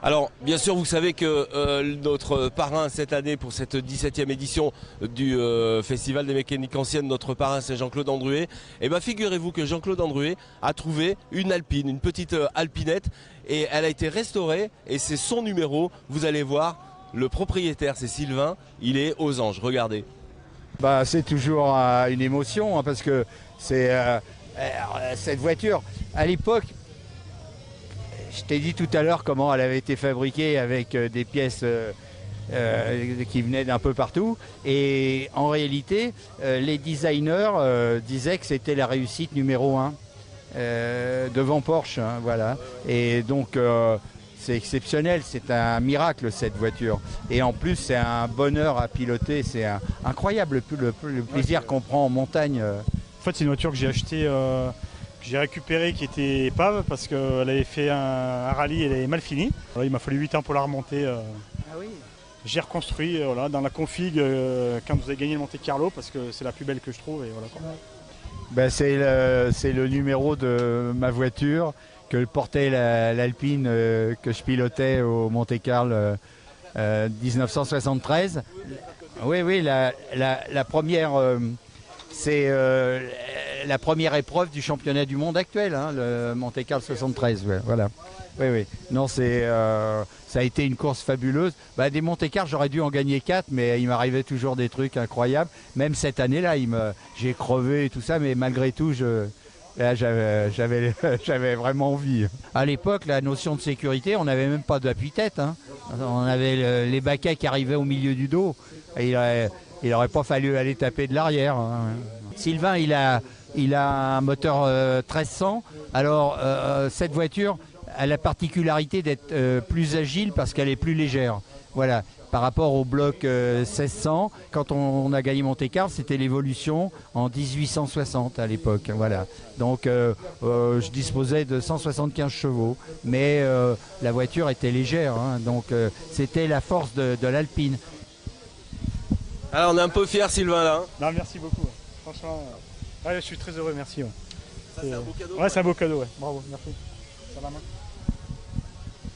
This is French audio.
Alors, bien sûr, vous savez que notre parrain cette année pour cette 17e édition du Festival des mécaniques anciennes, notre parrain c'est Jean-Claude Andruet. Et bien figurez-vous que Jean-Claude Andruet a trouvé une Alpine, une petite alpinette, et elle a été restaurée et c'est son numéro. Vous allez voir, le propriétaire c'est Sylvain, il est aux anges, regardez. Bah, c'est toujours une émotion hein, parce que c'est cette voiture, à l'époque, je t'ai dit tout à l'heure comment elle avait été fabriquée avec des pièces qui venaient d'un peu partout. Et en réalité, les designers disaient que c'était la réussite numéro 1 devant Porsche. Hein, voilà. Et donc, c'est exceptionnel, c'est un miracle cette voiture. Et en plus, c'est un bonheur à piloter, c'est incroyable le plaisir qu'on prend en montagne. En fait, c'est une voiture que j'ai achetée, que j'ai récupérée, qui était épave, parce qu'elle avait fait un rallye, elle est mal finie. Voilà, il m'a fallu 8 ans pour la remonter. Ah oui. J'ai reconstruit voilà, dans la config quand vous avez gagné le Monte Carlo, parce que c'est la plus belle que je trouve. Et voilà, quoi. Ben, c'est le numéro de ma voiture que portait l'Alpine que je pilotais au Monte Carlo 1973. Oui, la première, c'est la première épreuve du championnat du monde actuel, hein, le Monte Carlo 73. Ouais, voilà. Oui. Non, ça a été une course fabuleuse. Bah, des Monte Carlo, j'aurais dû en gagner 4, mais il m'arrivait toujours des trucs incroyables. Même cette année-là, j'ai crevé et tout ça, mais malgré tout, j'avais vraiment envie. À l'époque, la notion de sécurité, on n'avait même pas d'appui-tête. Hein. On avait les baquets qui arrivaient au milieu du dos. Et il n'aurait pas fallu aller taper de l'arrière. Hein. Sylvain, il a un moteur 1300. Alors, cette voiture a la particularité d'être plus agile parce qu'elle est plus légère. Voilà. Par rapport au bloc 1600, quand on a gagné Monte Carlo, c'était l'évolution en 1860 à l'époque. Voilà. Donc je disposais de 175 chevaux, mais la voiture était légère. Hein, donc c'était la force de l'Alpine. Alors on est un peu fiers Sylvain là. Hein. Non, merci beaucoup. Ouais. Franchement, je suis très heureux, merci. Ouais. Ça c'est un beau cadeau. Ouais, c'est un beau cadeau. Ouais. Bravo, merci. Ça va, main.